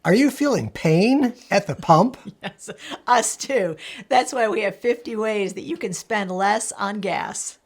Are you feeling pain at the pump? Yes, us too. That's why we have 50 ways that you can spend less on gas.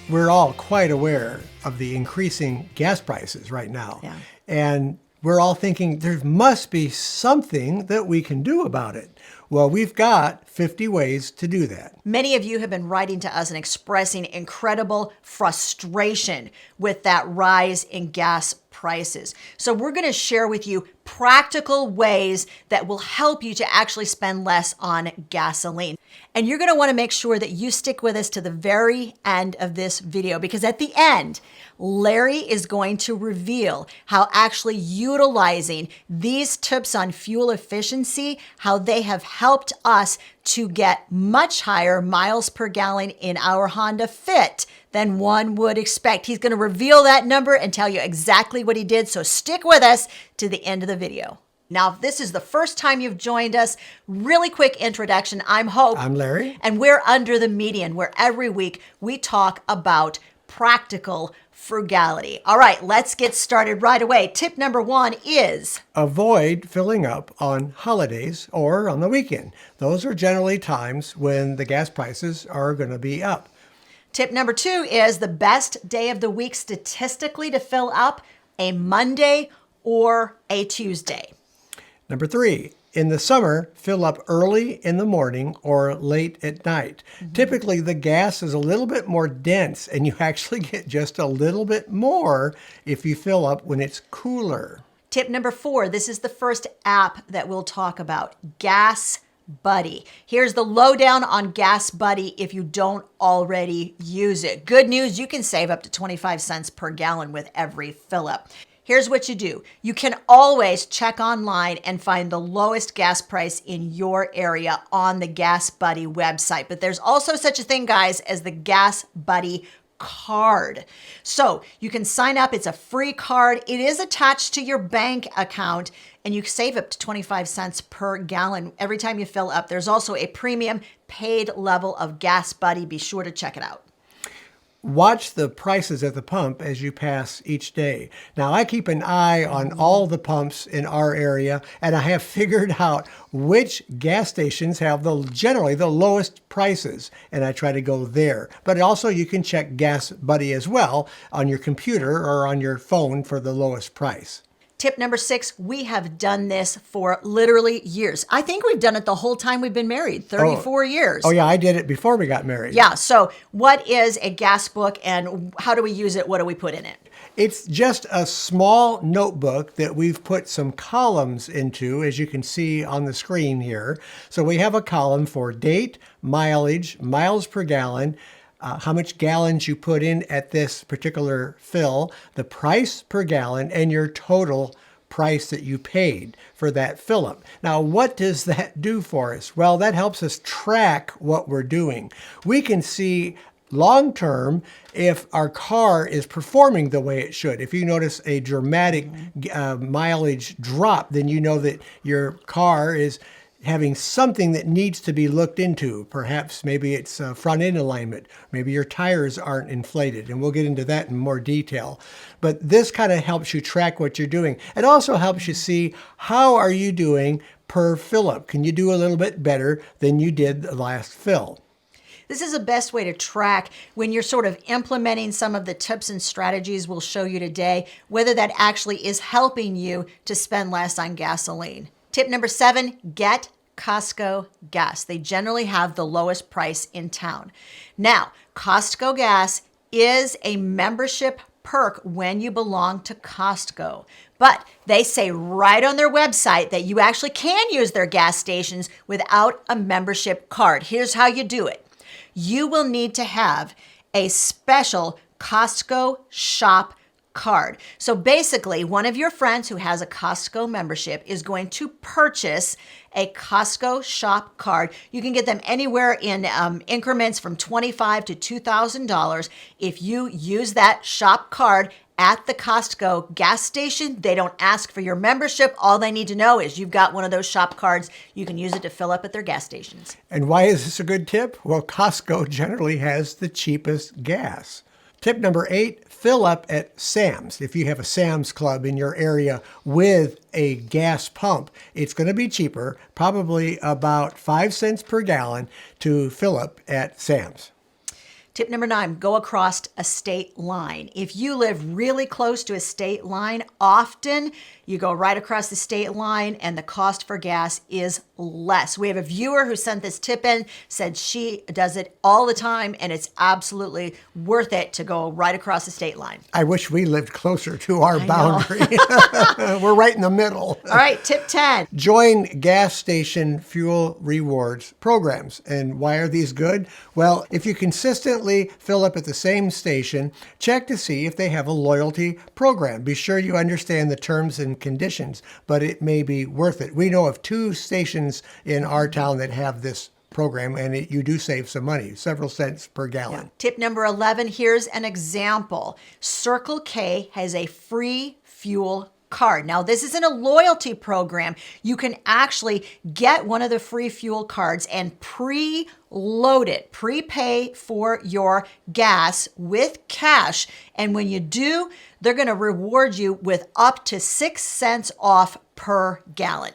We're all quite aware of the increasing gas prices right now. Yeah. And we're all thinking there must be something that we can do about it. Well, we've got 50 ways to do that. Many of you have been writing to us and expressing incredible frustration with that rise in gas prices. So we're going to share with you practical ways that will help you to actually spend less on gasoline. And you're going to want to make sure that you stick with us to the very end of this video, because at the end, Larry is going to reveal how actually utilizing these tips on fuel efficiency, how they have helped us to get much higher miles per gallon in our Honda Fit than one would expect. He's going to reveal that number and tell you exactly what he did. So stick with us to the end of the video. Now, if this is the first time you've joined us, really quick introduction. I'm Hope. I'm Larry. And we're Under the Median, where every week we talk about practical frugality. All right, let's get started right away. Tip number 1 is avoid filling up on holidays or on the weekend. Those are generally times when the gas prices are going to be up. Tip number 2 is the best day of the week statistically to fill up: a Monday or a Tuesday. Number 3, in the summer, fill up early in the morning or late at night. Typically, the gas is a little bit more dense and you actually get just a little bit more if you fill up when it's cooler. Tip number 4, this is the first app that we'll talk about: Gas Buddy. Here's the lowdown on Gas Buddy if you don't already use it. Good news, you can save up to 25 cents per gallon with every fill up. Here's what you do. You can always check online and find the lowest gas price in your area on the Gas Buddy website. But there's also such a thing, guys, as the Gas Buddy card. So you can sign up. It's a free card. It is attached to your bank account, and you save up to 25 cents per gallon every time you fill up. There's also a premium paid level of Gas Buddy. Be sure to check it out. Watch the prices at the pump as you pass each day. Now, I keep an eye on all the pumps in our area, and I have figured out which gas stations have generally the lowest prices, and I try to go there. But also, you can check Gas Buddy as well on your computer or on your phone for the lowest price. Tip number 6, we have done this for literally years. I think we've done it the whole time we've been married, 34 years. Oh yeah, I did it before we got married. Yeah, so what is a gas book and how do we use it? What do we put in it? It's just a small notebook that we've put some columns into, as you can see on the screen here. So we have a column for date, mileage, miles per gallon, how much gallons you put in at this particular fill, the price per gallon, and your total price that you paid for that fill up. Now, what does that do for us? Well, that helps us track what we're doing. We can see long term if our car is performing the way it should. If you notice a dramatic mileage drop, then you know that your car is having something that needs to be looked into. Perhaps maybe it's front end alignment. Maybe your tires aren't inflated, and we'll get into that in more detail. But this kind of helps you track what you're doing. It also helps you see how are you doing per fill up. Can you do a little bit better than you did the last fill? This is the best way to track when you're sort of implementing some of the tips and strategies we'll show you today, whether that actually is helping you to spend less on gasoline. Tip number 7, get Costco gas. They generally have the lowest price in town. Now, Costco gas is a membership perk when you belong to Costco. But they say right on their website that you actually can use their gas stations without a membership card. Here's how you do it. You will need to have a special Costco shop card. So basically, one of your friends who has a Costco membership is going to purchase a Costco shop card. You can get them anywhere in increments from $25 to $2,000. If you use that shop card at the Costco gas station, they don't ask for your membership. All they need to know is you've got one of those shop cards. You can use it to fill up at their gas stations. And why is this a good tip? Well, Costco generally has the cheapest gas. Tip number 8, fill up at Sam's. If you have a Sam's Club in your area with a gas pump, it's going to be cheaper, probably about 5 cents per gallon to fill up at Sam's. Tip number 9, go across a state line. If you live really close to a state line, often you go right across the state line and the cost for gas is less. We have a viewer who sent this tip in, said she does it all the time and it's absolutely worth it to go right across the state line. I wish we lived closer to our boundary. We're right in the middle. All right, tip 10. Join gas station fuel rewards programs. And why are these good? Well, if you consistently fill up at the same station, check to see if they have a loyalty program. Be sure you understand the terms and conditions, but it may be worth it. We know of 2 stations in our town that have this program, and you do save some money, several cents per gallon. Yeah. Tip number 11, here's an example. Circle K has a free fuel card. Now, this isn't a loyalty program. You can actually get one of the free fuel cards and preload it, prepay for your gas with cash. And when you do, they're going to reward you with up to 6 cents off per gallon.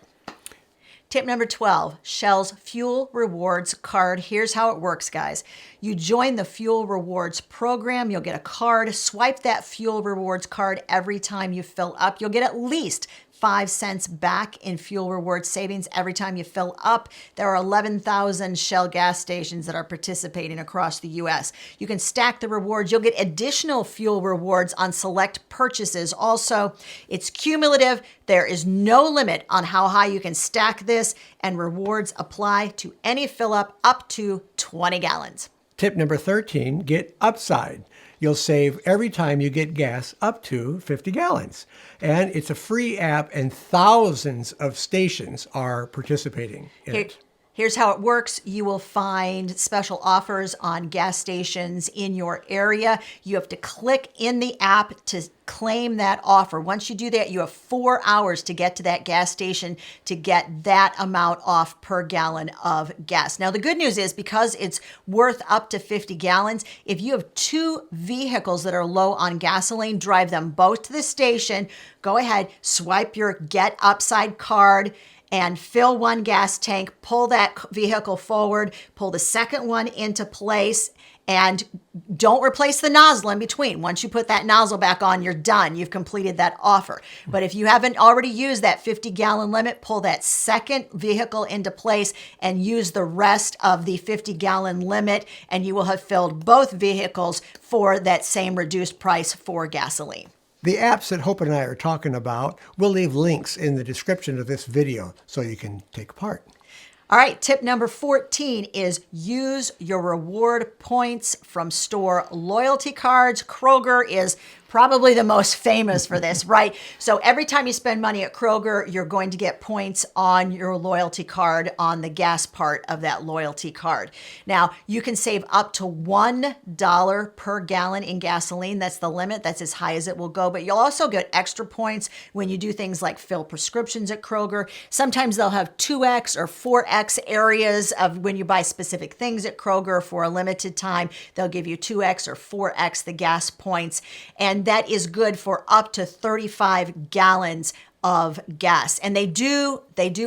Tip number 12, Shell's Fuel Rewards card. Here's how it works, guys. You join the Fuel Rewards program. You'll get a card. Swipe that Fuel Rewards card every time you fill up. You'll get at least 5 cents back in fuel rewards savings every time you fill up. There are 11,000 Shell gas stations that are participating across the U.S. You can stack the rewards. You'll get additional fuel rewards on select purchases. Also, it's cumulative. There is no limit on how high you can stack this, and rewards apply to any fill up to 20 gallons. Tip number 13, get upside. You'll save every time you get gas up to 50 gallons. And it's a free app and thousands of stations are participating in it. Here's how it works. You will find special offers on gas stations in your area. You have to click in the app to claim that offer. Once you do that, you have 4 hours to get to that gas station to get that amount off per gallon of gas. Now, the good news is because it's worth up to 50 gallons, if you have 2 vehicles that are low on gasoline, drive them both to the station, go ahead, swipe your Get Upside card, and fill one gas tank, pull that vehicle forward, pull the second one into place, and don't replace the nozzle in between. Once you put that nozzle back on, you're done. You've completed that offer. But if you haven't already used that 50-gallon limit, pull that second vehicle into place and use the rest of the 50-gallon limit, and you will have filled both vehicles for that same reduced price for gasoline. The apps that Hope and I are talking about, we'll leave links in the description of this video so you can take part. All right, tip number 14 is use your reward points from store loyalty cards. Kroger is probably the most famous for this, right? So every time you spend money at Kroger, you're going to get points on your loyalty card on the gas part of that loyalty card. Now, you can save up to $1 per gallon in gasoline. That's the limit. That's as high as it will go. But you'll also get extra points when you do things like fill prescriptions at Kroger. Sometimes they'll have 2x or 4x areas of when you buy specific things at Kroger for a limited time. They'll give you 2x or 4x the gas points. And that is good for up to 35 gallons of gas. And they do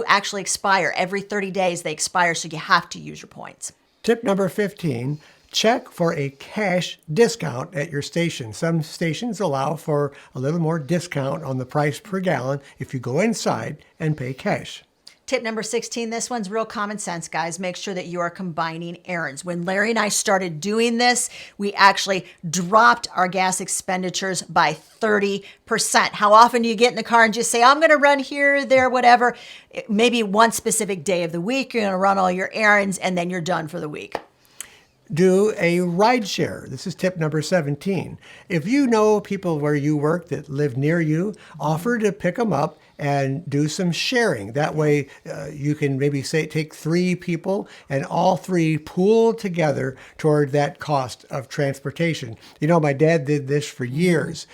actually expire. Every 30 days they expire, so you have to use your points. Tip number 15, check for a cash discount at your station. Some stations allow for a little more discount on the price per gallon if you go inside and pay cash. Tip number 16, this one's real common sense, guys. Make sure that you are combining errands. When Larry and I started doing this, we actually dropped our gas expenditures by 30%. How often do you get in the car and just say, I'm going to run here, there, whatever? Maybe one specific day of the week, you're going to run all your errands, and then you're done for the week. Do a ride share. This is tip number 17. If you know people where you work that live near you, offer to pick them up and do some sharing. That way you can maybe take 3 people and all 3 pool together toward that cost of transportation. You know, my dad did this for years.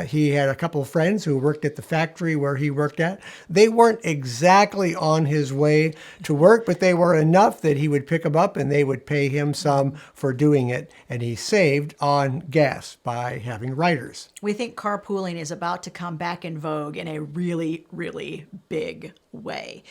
He had a couple of friends who worked at the factory where he worked at. They weren't exactly on his way to work, but they were enough that he would pick them up and they would pay him some for doing it. And he saved on gas by having riders. We think carpooling is about to come back in vogue in a really, really big way.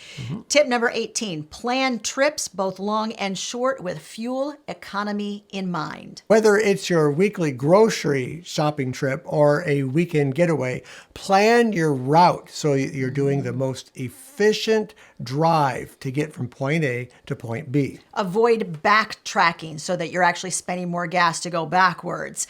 Tip number 18, plan trips both long and short with fuel economy in mind. Whether it's your weekly grocery shopping trip or a weekend getaway, plan your route so you're doing the most efficient drive to get from point A to point B. Avoid backtracking so that you're actually spending more gas to go backwards.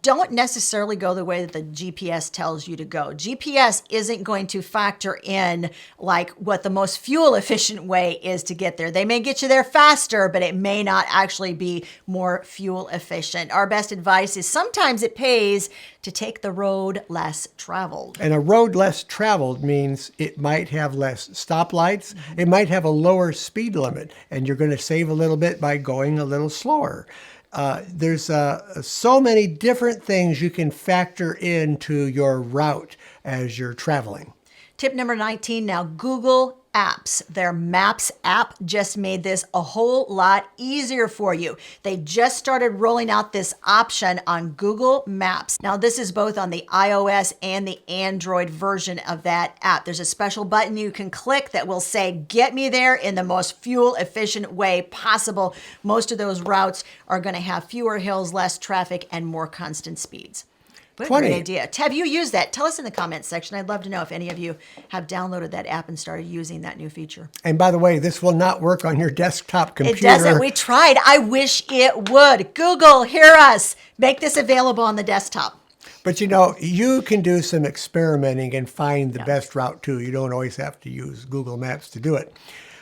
Don't necessarily go the way that the GPS tells you to go. GPS isn't going to factor in like what the most fuel efficient way is to get there. They may get you there faster, but it may not actually be more fuel efficient. Our best advice is sometimes it pays to take the road less traveled. And a road less traveled means it might have less stoplights. It might have a lower speed limit, and you're going to save a little bit by going a little slower. There's so many different things you can factor into your route as you're traveling. Tip number 19, now Google Apps. Their Maps app just made this a whole lot easier for you. They just started rolling out this option on Google Maps. Now this is both on the iOS and the Android version of that app. There's a special button you can click that will say, get me there in the most fuel efficient way possible. Most of those routes are going to have fewer hills, less traffic, and more constant speeds. What a 20. great idea. Have you used that? Tell us in the comments section. I'd love to know if any of you have downloaded that app and started using that new feature. And by the way, this will not work on your desktop computer. It doesn't. We tried. I wish it would. Google, hear us. Make this available on the desktop. But you know, you can do some experimenting and find the best route too. You don't always have to use Google Maps to do it.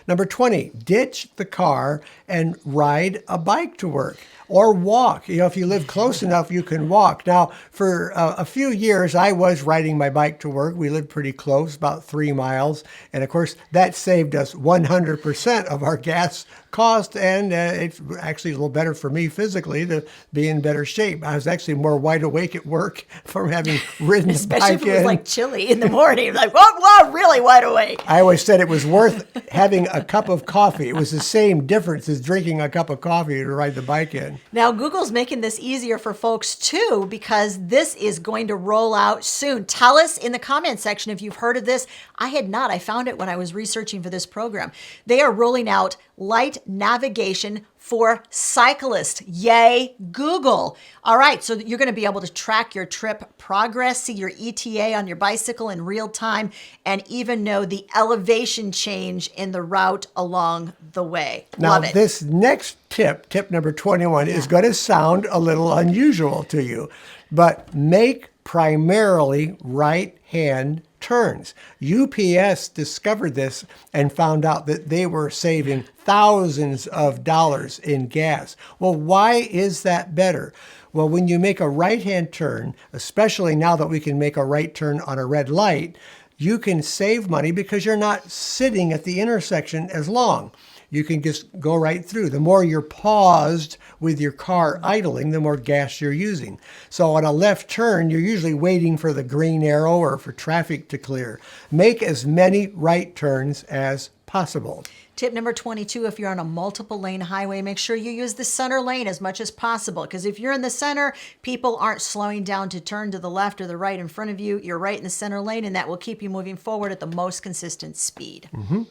Number 20, ditch the car and ride a bike to work or walk. You know, if you live close enough, you can walk. Now, for a few years, I was riding my bike to work. We lived pretty close, about 3 miles. And of course, that saved us 100% of our gas cost. And it's actually a little better for me physically to be in better shape. I was actually more wide awake at work from having ridden the bike Especially if it was in. like chilly in the morning. Like, whoa, really wide awake. I always said it was worth having a cup of coffee. It was the same difference as drinking a cup of coffee to ride the bike in. Now, Google's making this easier for folks too, because this is going to roll out soon. Tell us in the comments section if you've heard of this. I had not. I found it when I was researching for this program. They are rolling out light navigation for cyclists. Yay, Google. All right, so you're going to be able to track your trip progress, see your ETA on your bicycle in real time, and even know the elevation change in the route along the way. Now, Love it. this next tip number 21, is going to sound a little unusual to you, but make primarily right-hand turns. UPS discovered this and found out that they were saving thousands of dollars in gas. Well, why is that better? Well, when you make a right-hand turn, especially now that we can make a right turn on a red light, you can save money because you're not sitting at the intersection as long. You can just go right through. The more you're paused with your car idling, the more gas you're using. So on a left turn, you're usually waiting for the green arrow or for traffic to clear. Make as many right turns as possible. Tip number 22, if you're on a multiple lane highway, make sure you use the center lane as much as possible. Because if you're in the center, people aren't slowing down to turn to the left or the right in front of you. You're right in the center lane, and that will keep you moving forward at the most consistent speed. Mm-hmm.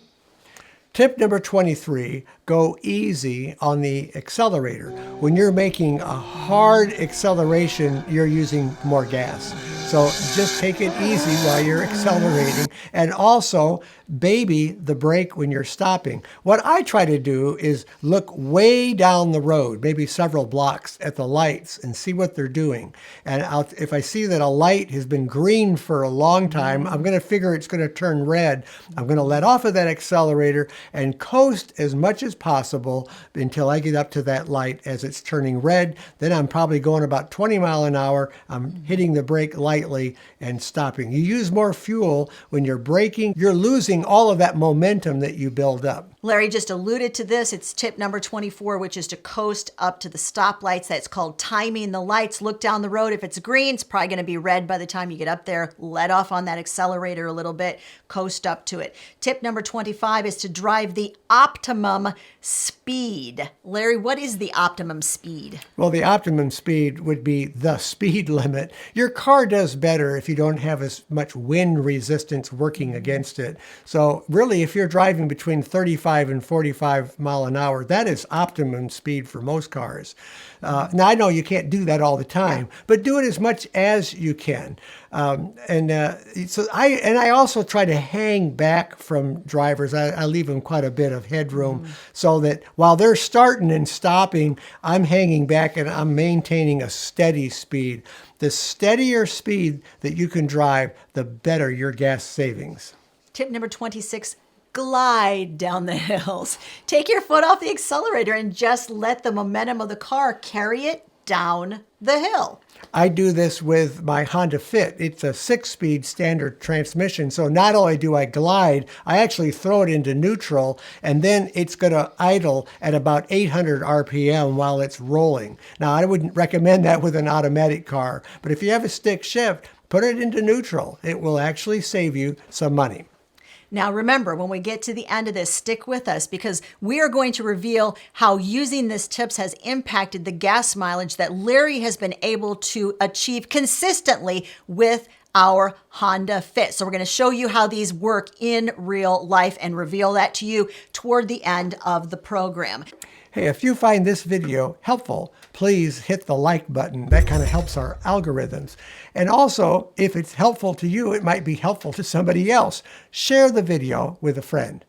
Tip number 23, go easy on the accelerator. When you're making a hard acceleration, you're using more gas. So just take it easy while you're accelerating. And also baby the brake when you're stopping. What I try to do is look way down the road, maybe several blocks, at the lights and see what they're doing. And if I see that a light has been green for a long time, I'm going to figure it's going to turn red. I'm going to let off of that accelerator and coast as much as possible until I get up to that light as it's turning red. Then I'm probably going about 20 miles an hour. I'm hitting the brake lightly and stopping. You use more fuel when you're braking. You're losing all of that momentum that you build up. Larry just alluded to this. It's tip number 24, which is to coast up to the stoplights. That's called timing the lights. Look down the road. If it's green, it's probably going to be red by the time you get up there. Let off on that accelerator a little bit. Coast up to it. Tip number 25 is to drive the optimum speed. Larry, what is the optimum speed? Well, the optimum speed would be the speed limit. Your car does better if you don't have as much wind resistance working against it. So really, if you're driving between 35 and 45 mile an hour, that is optimum speed for most cars. Now, I know you can't do that all the time, but do it as much as you can. So I also try to hang back from drivers. I leave them quite a bit of headroom so that while they're starting and stopping, I'm hanging back and I'm maintaining a steady speed. The steadier speed that you can drive, the better your gas savings. Tip number 26, glide down the hills. Take your foot off the accelerator and just let the momentum of the car carry it down the hill. I do this with my Honda Fit. It's a 6-speed standard transmission. So not only do I glide, I actually throw it into neutral, and then it's going to idle at about 800 RPM while it's rolling. Now, I wouldn't recommend that with an automatic car, but if you have a stick shift, put it into neutral. It will actually save you some money. Now remember, when we get to the end of this, stick with us because we are going to reveal how using this tips has impacted the gas mileage that Larry has been able to achieve consistently with our Honda Fit. So we're going to show you how these work in real life and reveal that to you toward the end of the program. Hey, if you find this video helpful, please hit the like button. That kind of helps our algorithms. And also, if it's helpful to you, it might be helpful to somebody else. Share the video with a friend.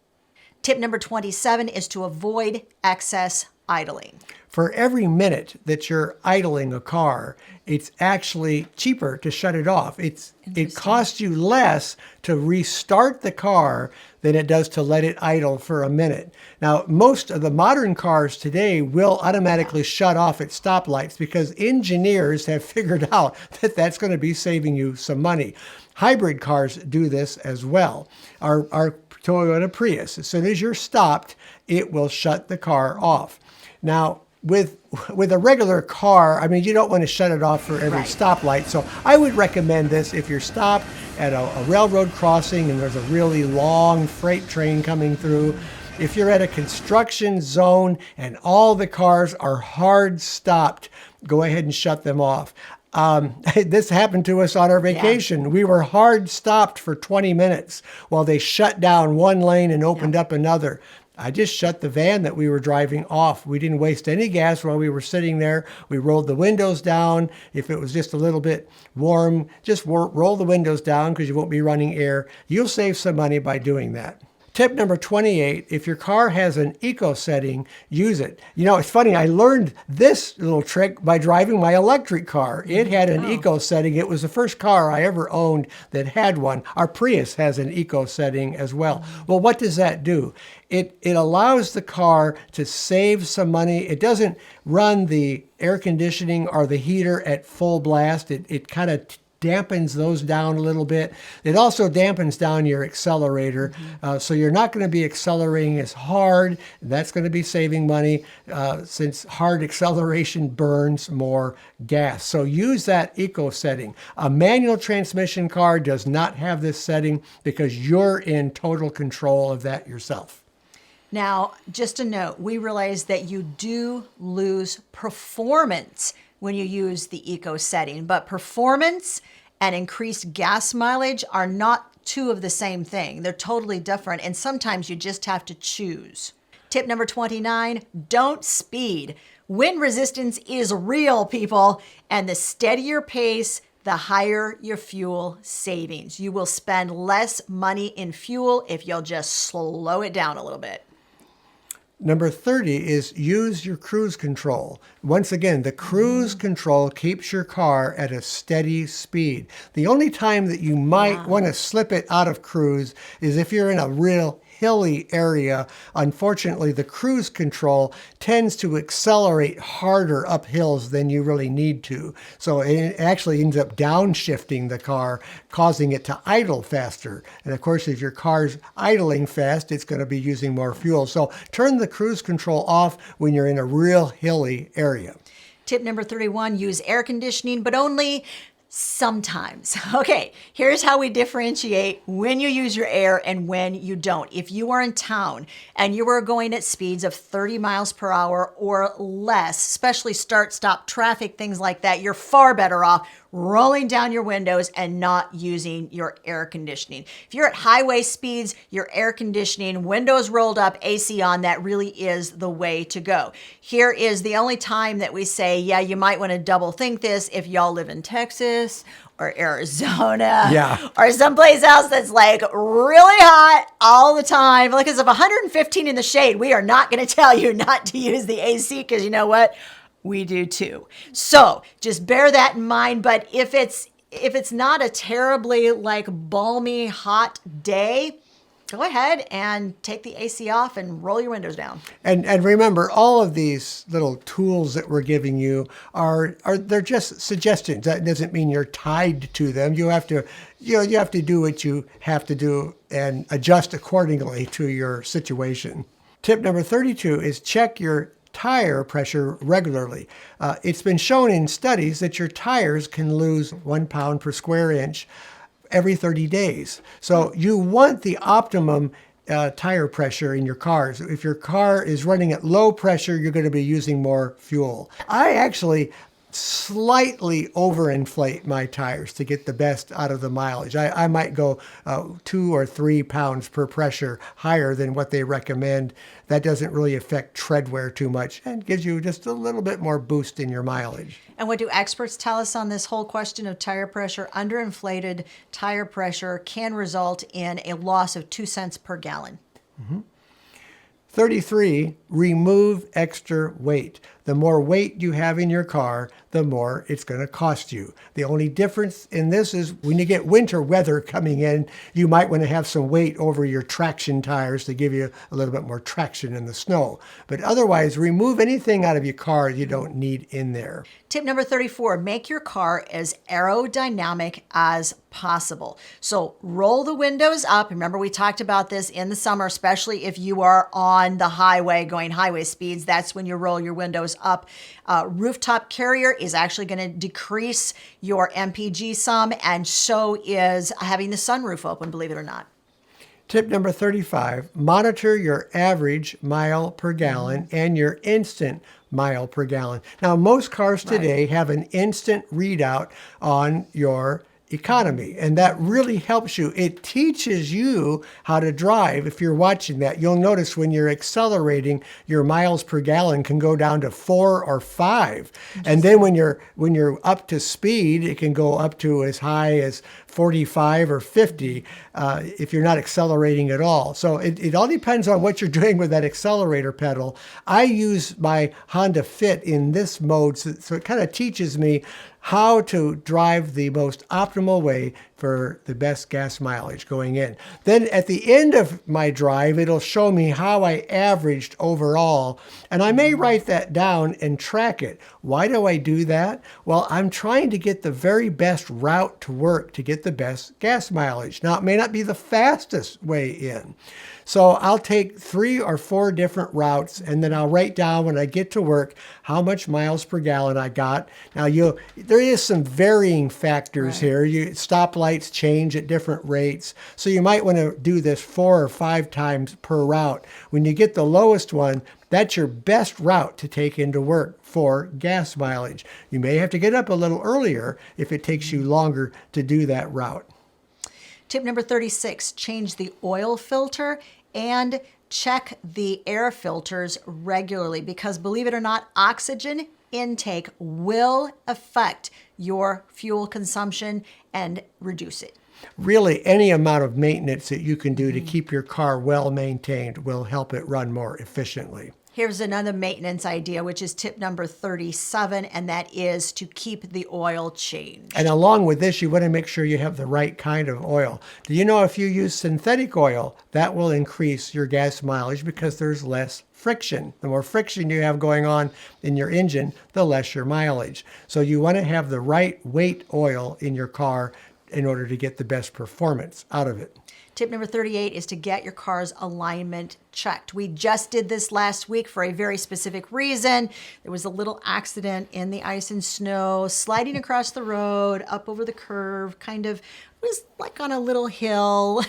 Tip number 27 is to avoid excess idling. For every minute that you're idling a car, it's actually cheaper to shut it off. It costs you less to restart the car than it does to let it idle for a minute. Now, most of the modern cars today will automatically shut off at stoplights because engineers have figured out that that's going to be saving you some money. Hybrid cars do this as well. Our Toyota Prius, as soon as you're stopped, it will shut the car off. Now, with a regular car, I mean, you don't want to shut it off for every stoplight. So I would recommend this if you're stopped at a railroad crossing and there's a really long freight train coming through. If you're at a construction zone and all the cars are hard stopped, go ahead and shut them off. This happened to us on our vacation. Yeah. We were hard stopped for 20 minutes while they shut down one lane and opened up another. I just shut the van that we were driving off. We didn't waste any gas while we were sitting there. We rolled the windows down. If it was just a little bit warm, just roll the windows down because you won't be running air. You'll save some money by doing that. Tip number 28, if your car has an eco setting, use it. You know, it's funny, I learned this little trick by driving my electric car. It had an eco setting. It was the first car I ever owned that had one. Our Prius has an eco setting as well. Well, what does that do? It allows the car to save some money. It doesn't run the air conditioning or the heater at full blast. It kind of dampens those down a little bit. It also dampens down your accelerator. So you're not going to be accelerating as hard. That's going to be saving money since hard acceleration burns more gas. So use that eco setting. A manual transmission car does not have this setting because you're in total control of that yourself. Now, just a note, we realize that you do lose performance when you use the eco setting, but performance and increased gas mileage are not two of the same thing. They're totally different, and sometimes you just have to choose. Tip number 29, don't speed. Wind resistance is real, people, and the steadier pace the higher your fuel savings. You will spend less money in fuel if you'll just slow it down a little bit. Number 30 is use your cruise control. Once again, the cruise control keeps your car at a steady speed. The only time that you might want to slip it out of cruise is if you're in a real hilly area. Unfortunately, the cruise control tends to accelerate harder up hills than you really need to. So it actually ends up downshifting the car, causing it to idle faster. And of course, if your car's idling fast, it's going to be using more fuel. So turn the cruise control off when you're in a real hilly area. Tip number 31, use air conditioning, but only sometimes. Okay, here's how we differentiate when you use your air and when you don't. If you are in town and you are going at speeds of 30 miles per hour or less, especially start-stop traffic, things like that, you're far better off rolling down your windows and not using your air conditioning. If you're at highway speeds, your air conditioning, windows rolled up, AC on, that really is the way to go. Here is the only time that we say, yeah, you might want to double think this if y'all live in Texas or Arizona or someplace else that's like really hot all the time. Like, it's of 115 in the shade, we are not going to tell you not to use the AC, because you know what? We do too. So just bear that in mind. But if it's not a terribly like balmy hot day, go ahead and take the AC off and roll your windows down. And remember, all of these little tools that we're giving you they're just suggestions. That doesn't mean you're tied to them. You have to do what you have to do and adjust accordingly to your situation. Tip number 32 is check your tire pressure regularly. It's been shown in studies that your tires can lose 1 pound per square inch every 30 days. So you want the optimum tire pressure in your cars. If your car is running at low pressure, you're going to be using more fuel. I actually slightly overinflate my tires to get the best out of the mileage. I might go 2 or 3 pounds per pressure higher than what they recommend. That doesn't really affect tread wear too much and gives you just a little bit more boost in your mileage. And what do experts tell us on this whole question of tire pressure? Underinflated tire pressure can result in a loss of 2 cents per gallon. 33, remove extra weight. The more weight you have in your car, the more it's going to cost you. The only difference in this is when you get winter weather coming in, you might want to have some weight over your traction tires to give you a little bit more traction in the snow. But otherwise, remove anything out of your car you don't need in there. Tip number 34, make your car as aerodynamic as possible. So roll the windows up. Remember, we talked about this in the summer, especially if you are on the highway going highway speeds. That's when you roll your windows up. Rooftop carrier is actually going to decrease your MPG some, and so is having the sunroof open, believe it or not. Tip number 35, monitor your average mile per gallon and your instant mile per gallon. Now, most cars today have an instant readout on your economy, and that really helps you. It teaches you how to drive. If you're watching that, you'll notice when you're accelerating, your miles per gallon can go down to 4 or 5. And then when you're up to speed, it can go up to as high as 45 or 50 if you're not accelerating at all. So it all depends on what you're doing with that accelerator pedal. I use my Honda Fit in this mode, so it kind of teaches me how to drive the most optimal way for the best gas mileage going in. Then at the end of my drive, it'll show me how I averaged overall, and I may write that down and track it. Why do I do that? Well, I'm trying to get the very best route to work to get the best gas mileage. Now, it may not be the fastest way in. So I'll take 3 or 4 different routes, and then I'll write down when I get to work how much miles per gallon I got. Now, there is some varying factors here. Stoplights change at different rates, so you might want to do this 4 or 5 times per route. When you get the lowest one, that's your best route to take into work for gas mileage. You may have to get up a little earlier if it takes you longer to do that route. Tip number 36, change the oil filter and check the air filters regularly, because believe it or not, oxygen intake will affect your fuel consumption and reduce it. Really, any amount of maintenance that you can do to keep your car well maintained will help it run more efficiently. Here's another maintenance idea, which is tip number 37, and that is to keep the oil changed. And along with this, you want to make sure you have the right kind of oil. Do you know if you use synthetic oil, that will increase your gas mileage because there's less friction. The more friction you have going on in your engine, the less your mileage. So you want to have the right weight oil in your car in order to get the best performance out of it. Tip number 38 is to get your car's alignment checked. We just did this last week for a very specific reason. There was a little accident in the ice and snow, sliding across the road, up over the curve, kind of was like on a little hill.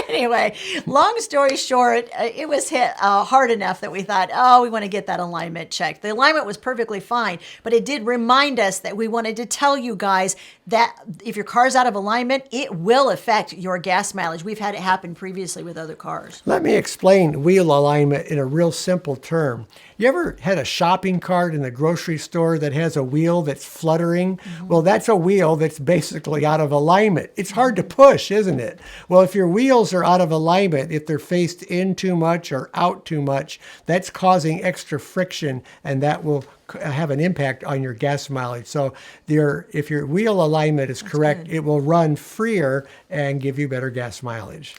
Anyway, long story short, it was hit hard enough that we thought, oh, we want to get that alignment checked. The alignment was perfectly fine, but it did remind us that we wanted to tell you guys that if your car's out of alignment, it will affect your gas mileage. We've had it happen previously with other cars. Let me explain wheel alignment in a real simple term. You ever had a shopping cart in the grocery store that has a wheel that's fluttering? Well, that's a wheel that's basically out of alignment. It's hard to push, isn't it? Well, if your wheels are out of alignment, if they're faced in too much or out too much, that's causing extra friction, and that will have an impact on your gas mileage. So if your wheel alignment is correct, it will run freer and give you better gas mileage.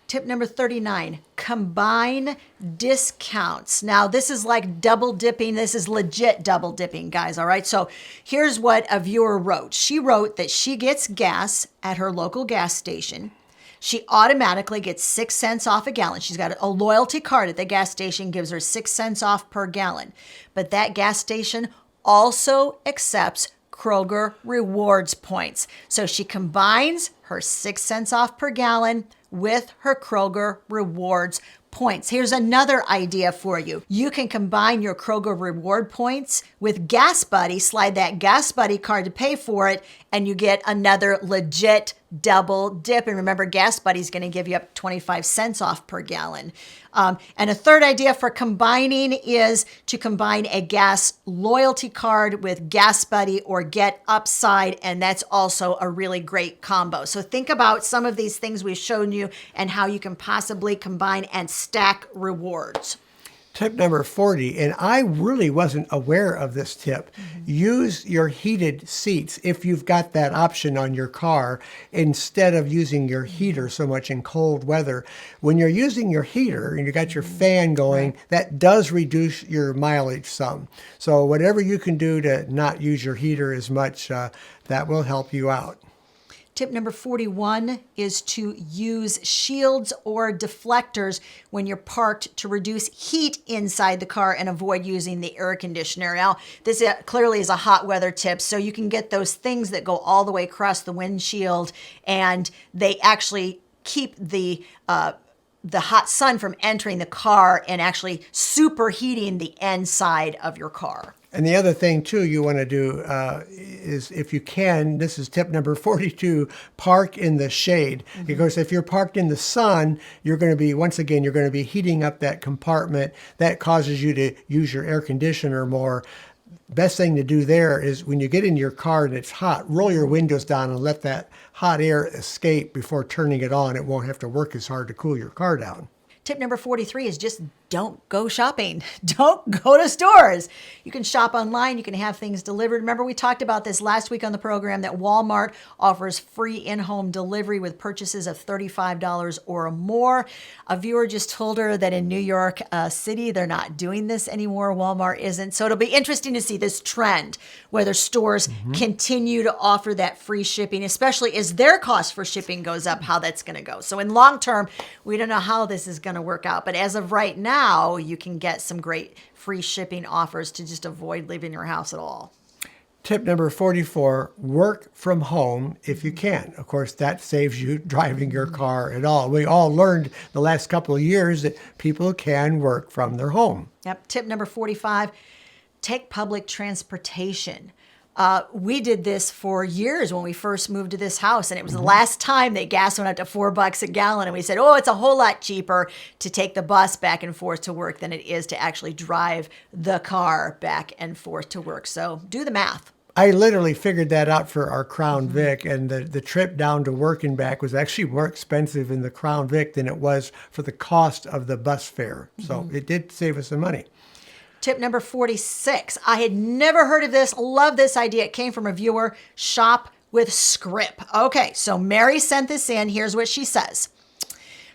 Tip number 39, combine discounts. Now, this is like double dipping. This is legit double dipping, guys, all right? So here's what a viewer wrote. She wrote that she gets gas at her local gas station. She automatically gets 6 cents off a gallon. She's got a loyalty card at the gas station, gives her 6 cents off per gallon. But that gas station also accepts Kroger rewards points. So she combines her 6 cents off per gallon with her Kroger rewards points. Here's another idea for you. You can combine your Kroger reward points with Gas Buddy, slide that Gas Buddy card to pay for it, and you get another legit double dip. And remember, Gas Buddy is going to give you up 25 cents off per gallon. And a third idea for combining is to combine a gas loyalty card with Gas Buddy or Get Upside, and that's also a really great combo. So think about some of these things we've shown you and how you can possibly combine and stack rewards. Tip number 40, and I really wasn't aware of this tip. Use your heated seats if you've got that option on your car instead of using your heater so much in cold weather. When you're using your heater and you got your fan going, that does reduce your mileage some. So whatever you can do to not use your heater as much, that will help you out. Tip number 41 is to use shields or deflectors when you're parked to reduce heat inside the car and avoid using the air conditioner. Now, this clearly is a hot weather tip, so you can get those things that go all the way across the windshield, and they actually keep the hot sun from entering the car and actually superheating the inside of your car. And the other thing, too, you want to do is, if you can, this is tip number 42, park in the shade. Because if you're parked in the sun, you're going to be, once again, you're going to be heating up that compartment. That causes you to use your air conditioner more. Best thing to do there is when you get in your car and it's hot, roll your windows down and let that hot air escape before turning it on. It won't have to work as hard to cool your car down. Tip number 43 is just don't go shopping. Don't go to stores. You can shop online. You can have things delivered. Remember, we talked about this last week on the program that Walmart offers free in-home delivery with purchases of $35 or more. A viewer just told her that in New York City, they're not doing this anymore. Walmart isn't. So it'll be interesting to see this trend, whether stores continue to offer that free shipping, especially as their cost for shipping goes up, how that's going to go. So in long term, we don't know how this is going to work out. But as of right now, you can get some great free shipping offers to just avoid leaving your house at all. Tip number 44, work from home if you can. Of course, that saves you driving your car at all. We all learned the last couple of years that people can work from their home. Yep. Tip number 45, take public transportation. We did this for years when we first moved to this house, and it was the last time that gas went up to $4 a gallon, and we said, oh, it's a whole lot cheaper to take the bus back and forth to work than it is to actually drive the car back and forth to work. So do the math. I literally figured that out for our Crown Vic, and the trip down to work and back was actually more expensive in the Crown Vic than it was for the cost of the bus fare. So it did save us some money. Tip number 46. I had never heard of this. Love this idea. It came from a viewer. Shop with Scrip. Okay, so Mary sent this in. Here's what she says.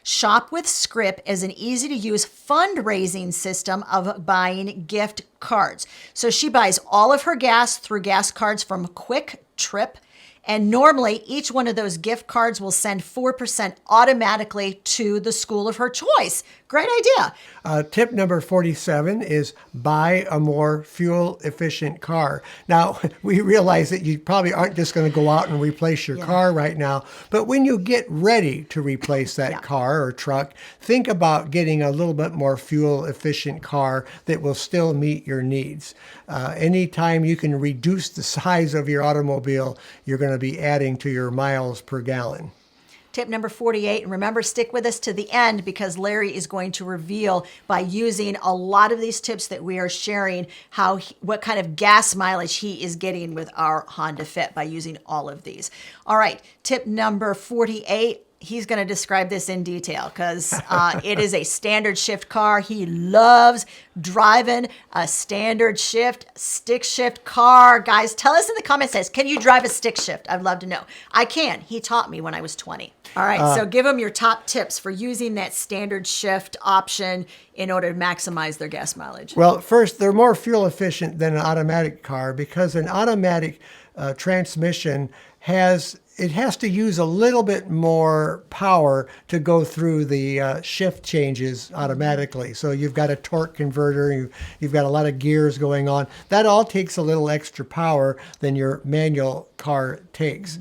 Shop with Scrip is an easy-to-use fundraising system of buying gift cards. So she buys all of her gas through gas cards from Quick Trip. And normally, each one of those gift cards will send 4% automatically to the school of her choice. Great idea. Tip number 47 is buy a more fuel-efficient car. Now, we realize that you probably aren't just going to go out and replace your car right now, but when you get ready to replace that car or truck, think about getting a little bit more fuel-efficient car that will still meet your needs. Anytime you can reduce the size of your automobile, you're going to be adding to your miles per gallon. Tip number 48, and remember, stick with us to the end because Larry is going to reveal by using a lot of these tips that we are sharing what kind of gas mileage he is getting with our Honda Fit by using all of these. All right, tip number 48. He's going to describe this in detail because it is a standard shift car. He loves driving a standard shift, stick shift car. Guys, tell us in the comments, can you drive a stick shift? I'd love to know. I can. He taught me when I was 20. All right, so give them your top tips for using that standard shift option in order to maximize their gas mileage. Well, first, they're more fuel efficient than an automatic car because an automatic transmission has to use a little bit more power to go through the shift changes automatically. So you've got a torque converter, you've got a lot of gears going on. That all takes a little extra power than your manual car takes.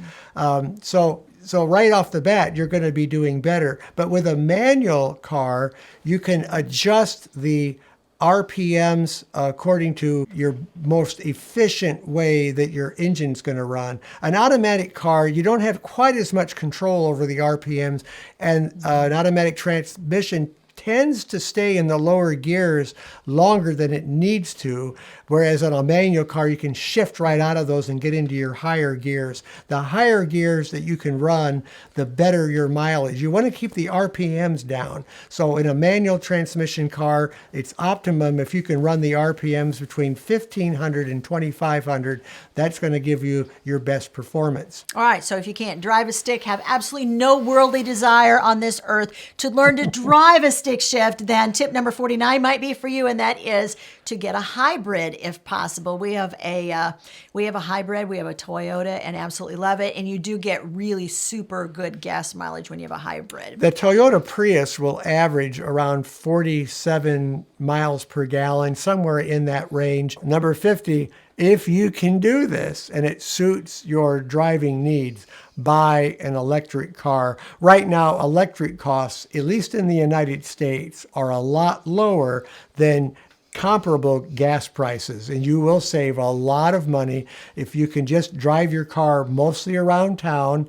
So right off the bat, you're going to be doing better. But with a manual car, you can adjust the RPMs according to your most efficient way that your engine's going to run. An automatic car, you don't have quite as much control over the RPMs, and an automatic transmission tends to stay in the lower gears longer than it needs to, whereas on a manual car, you can shift right out of those and get into your higher gears. The higher gears that you can run, the better your mileage. You want to keep the RPMs down. So in a manual transmission car, it's optimum if you can run the RPMs between 1,500 and 2,500. That's going to give you your best performance. All right, so if you can't drive a stick, have absolutely no worldly desire on this earth to learn to drive a stick shift, then tip number 49 might be for you, and that is to get a hybrid if possible. We have a hybrid, we have a Toyota, and absolutely love it. And you do get really super good gas mileage when you have a hybrid. The Toyota Prius will average around 47 miles per gallon, somewhere in that range. Number 50, if you can do this and it suits your driving needs, buy an electric car. Right now, electric costs, at least in the United States, are a lot lower than comparable gas prices, and you will save a lot of money if you can just drive your car mostly around town,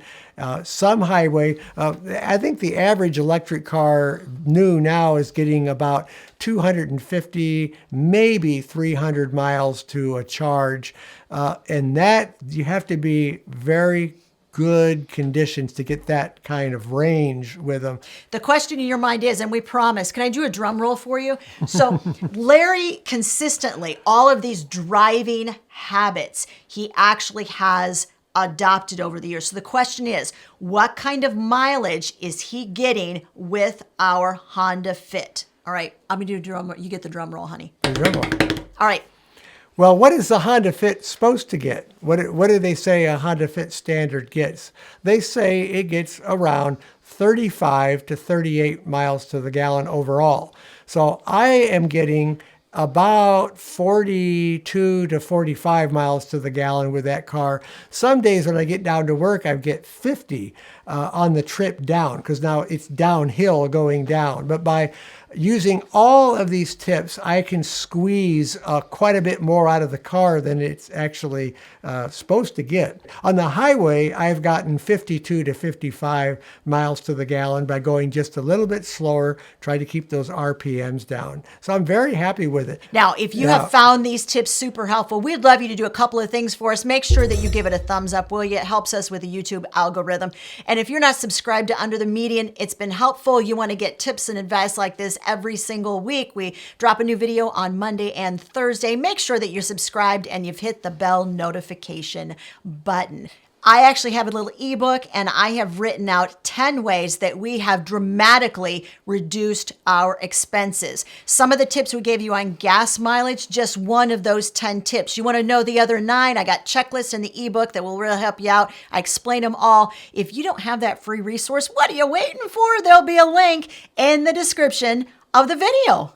some highway. I think the average electric car new now is getting about 250, maybe 300 miles to a charge, and that you have to be very good conditions to get that kind of range with them. The question in your mind is, and we promise, can I do a drum roll for you? So Larry consistently, all of these driving habits, he actually has adopted over the years. So the question is, what kind of mileage is he getting with our Honda Fit? All right, I'm gonna do a drum roll. You get the drum roll, honey. Drum roll. All right. Well, what is the Honda Fit supposed to get? What do they say a Honda Fit standard gets? They say it gets around 35 to 38 miles to the gallon overall. So I am getting about 42 to 45 miles to the gallon with that car. Some days when I get down to work, I get 50 on the trip down, because now it's downhill going down. But by using all of these tips, I can squeeze quite a bit more out of the car than it's actually supposed to get. On the highway, I've gotten 52 to 55 miles to the gallon by going just a little bit slower, try to keep those RPMs down. So I'm very happy with it. Now, if you have found these tips super helpful, we'd love you to do a couple of things for us. Make sure that you give it a thumbs up, will you? It helps us with the YouTube algorithm. And if you're not subscribed to Under the Median, it's been helpful. You want to get tips and advice like this every single week. We drop a new video on Monday and Thursday. Make sure that you're subscribed and you've hit the bell notification button. I actually have a little ebook, and I have written out 10 ways that we have dramatically reduced our expenses. Some of the tips we gave you on gas mileage, just one of those 10 tips. You want to know the other 9? I got checklists in the ebook that will really help you out. I explain them all. If you don't have that free resource, what are you waiting for? There'll be a link in the description of the video.